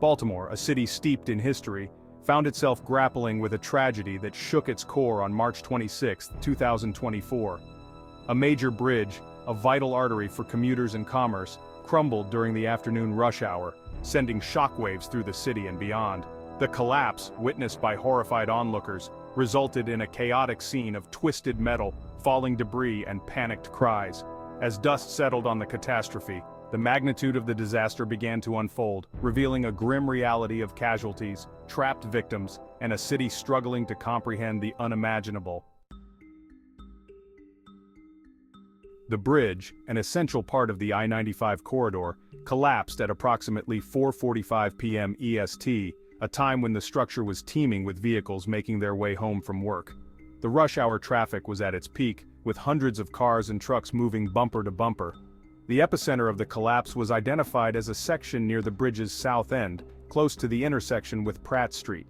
Baltimore, a city steeped in history, found itself grappling with a tragedy that shook its core on March 26, 2024. A major bridge, a vital artery for commuters and commerce, crumbled during the afternoon rush hour, sending shockwaves through the city and beyond. The collapse, witnessed by horrified onlookers, resulted in a chaotic scene of twisted metal, falling debris and panicked cries. As dust settled on the catastrophe, the magnitude of the disaster began to unfold, revealing a grim reality of casualties, trapped victims, and a city struggling to comprehend the unimaginable. The bridge, an essential part of the I-95 corridor, collapsed at approximately 4:45 p.m. EST, a time when the structure was teeming with vehicles making their way home from work. The rush hour traffic was at its peak, with hundreds of cars and trucks moving bumper to bumper. The epicenter of the collapse was identified as a section near the bridge's south end, close to the intersection with Pratt Street.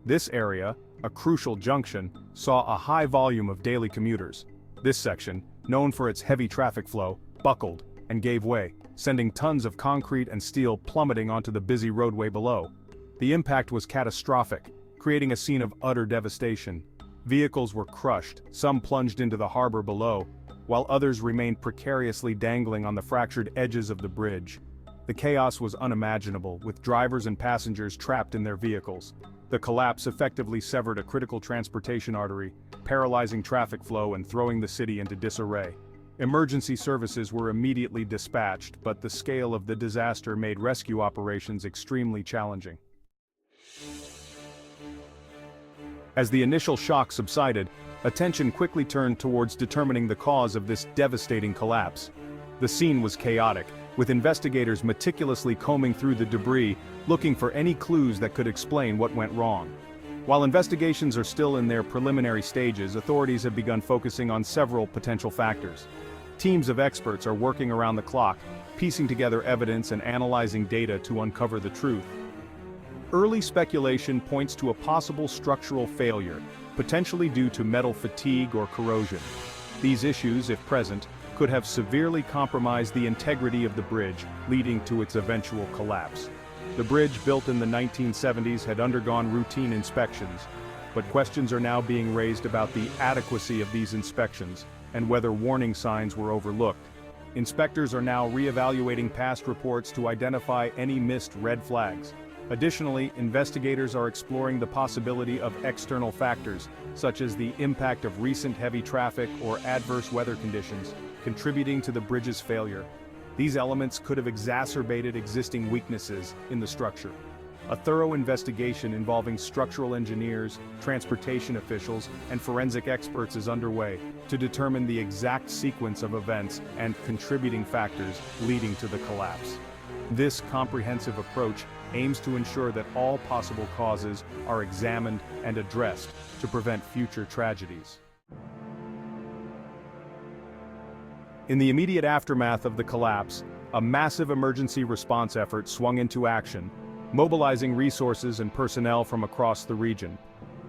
This area, a crucial junction, saw a high volume of daily commuters. This section, known for its heavy traffic flow, buckled and gave way, sending tons of concrete and steel plummeting onto the busy roadway below. The impact was catastrophic, creating a scene of utter devastation. Vehicles were crushed, some plunged into the harbor below, while others remained precariously dangling on the fractured edges of the bridge. The chaos was unimaginable, with drivers and passengers trapped in their vehicles. The collapse effectively severed a critical transportation artery, paralyzing traffic flow and throwing the city into disarray. Emergency services were immediately dispatched, but the scale of the disaster made rescue operations extremely challenging. As the initial shock subsided, attention quickly turned towards determining the cause of this devastating collapse. The scene was chaotic, with investigators meticulously combing through the debris, looking for any clues that could explain what went wrong. While investigations are still in their preliminary stages, authorities have begun focusing on several potential factors. Teams of experts are working around the clock, piecing together evidence and analyzing data to uncover the truth. Early speculation points to a possible structural failure, potentially due to metal fatigue or corrosion. These issues, if present, could have severely compromised the integrity of the bridge, leading to its eventual collapse. The bridge, built in the 1970s, had undergone routine inspections, but questions are now being raised about the adequacy of these inspections and whether warning signs were overlooked. Inspectors are now re-evaluating past reports to identify any missed red flags. Additionally, investigators are exploring the possibility of external factors, such as the impact of recent heavy traffic or adverse weather conditions, contributing to the bridge's failure. These elements could have exacerbated existing weaknesses in the structure. A thorough investigation involving structural engineers, transportation officials, and forensic experts is underway to determine the exact sequence of events and contributing factors leading to the collapse. This comprehensive approach aims to ensure that all possible causes are examined and addressed to prevent future tragedies. In the immediate aftermath of the collapse, a massive emergency response effort swung into action, mobilizing resources and personnel from across the region.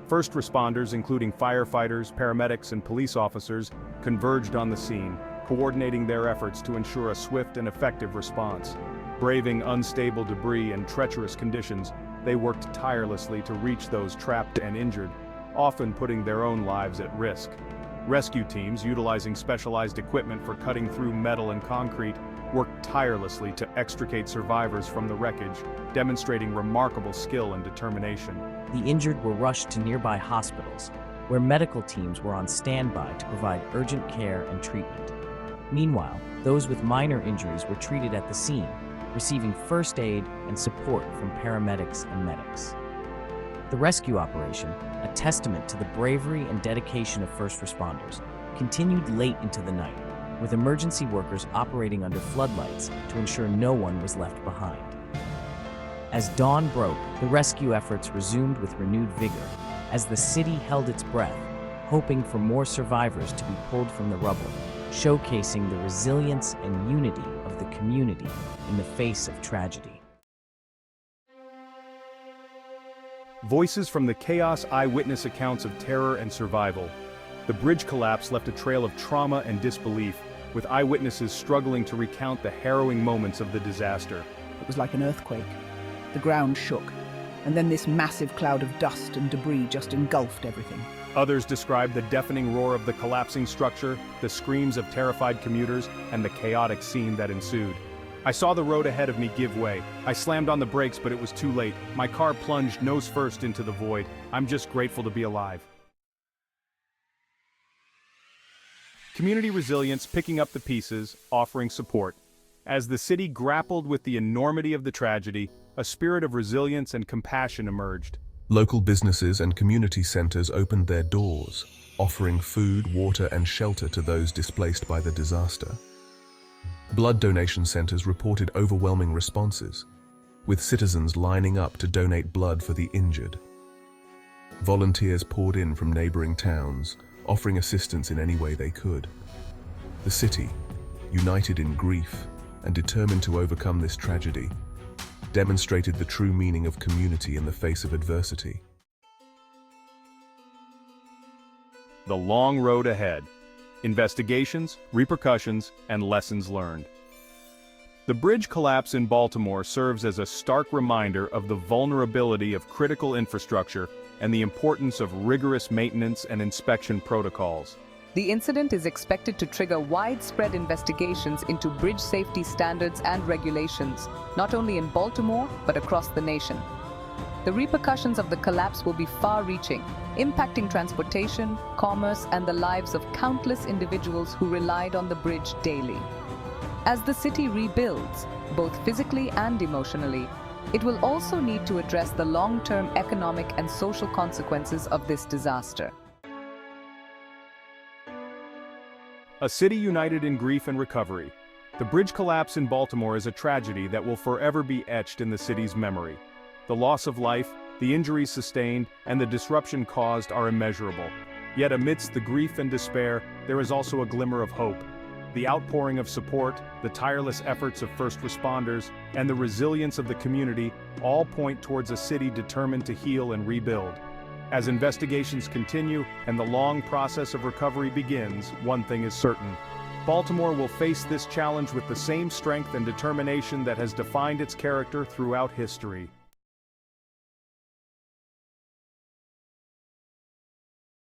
First responders, including firefighters, paramedics, and police officers, converged on the scene, coordinating their efforts to ensure a swift and effective response. Braving unstable debris and treacherous conditions, they worked tirelessly to reach those trapped and injured, often putting their own lives at risk. Rescue teams, utilizing specialized equipment for cutting through metal and concrete, worked tirelessly to extricate survivors from the wreckage, demonstrating remarkable skill and determination. The injured were rushed to nearby hospitals, where medical teams were on standby to provide urgent care and treatment. Meanwhile, those with minor injuries were treated at the scene, receiving first aid and support from paramedics and medics. The rescue operation, a testament to the bravery and dedication of first responders, continued late into the night, with emergency workers operating under floodlights to ensure no one was left behind. As dawn broke, the rescue efforts resumed with renewed vigor, as the city held its breath, hoping for more survivors to be pulled from the rubble, showcasing the resilience and unity of the community in the face of tragedy. Voices from the chaos eyewitness accounts of terror and survival. The bridge collapse left a trail of trauma and disbelief, with eyewitnesses struggling to recount the harrowing moments of the disaster. It was like an earthquake. The ground shook, and then this massive cloud of dust and debris just engulfed everything. Others describe the deafening roar of the collapsing structure, the screams of terrified commuters, and the chaotic scene that ensued. I saw the road ahead of me give way. I slammed on the brakes, but it was too late. My car plunged nose first into the void. I'm just grateful to be alive. Community resilience picking up the pieces, offering support. As the city grappled with the enormity of the tragedy, a spirit of resilience and compassion emerged. Local businesses and community centers opened their doors, offering food, water, and shelter to those displaced by the disaster. Blood donation centers reported overwhelming responses, with citizens lining up to donate blood for the injured. Volunteers poured in from neighboring towns, offering assistance in any way they could. The city, united in grief and determined to overcome this tragedy, demonstrated the true meaning of community in the face of adversity. The long road ahead. Investigations, repercussions, and lessons learned. The bridge collapse in Baltimore serves as a stark reminder of the vulnerability of critical infrastructure and the importance of rigorous maintenance and inspection protocols. The incident is expected to trigger widespread investigations into bridge safety standards and regulations, not only in Baltimore, but across the nation. The repercussions of the collapse will be far-reaching, impacting transportation, commerce, and the lives of countless individuals who relied on the bridge daily. As the city rebuilds, both physically and emotionally, it will also need to address the long-term economic and social consequences of this disaster. A city united in grief and recovery. The bridge collapse in Baltimore is a tragedy that will forever be etched in the city's memory. The loss of life, the injuries sustained, and the disruption caused are immeasurable. Yet amidst the grief and despair, there is also a glimmer of hope. The outpouring of support, the tireless efforts of first responders, and the resilience of the community all point towards a city determined to heal and rebuild. As investigations continue and the long process of recovery begins, one thing is certain. Baltimore will face this challenge with the same strength and determination that has defined its character throughout history.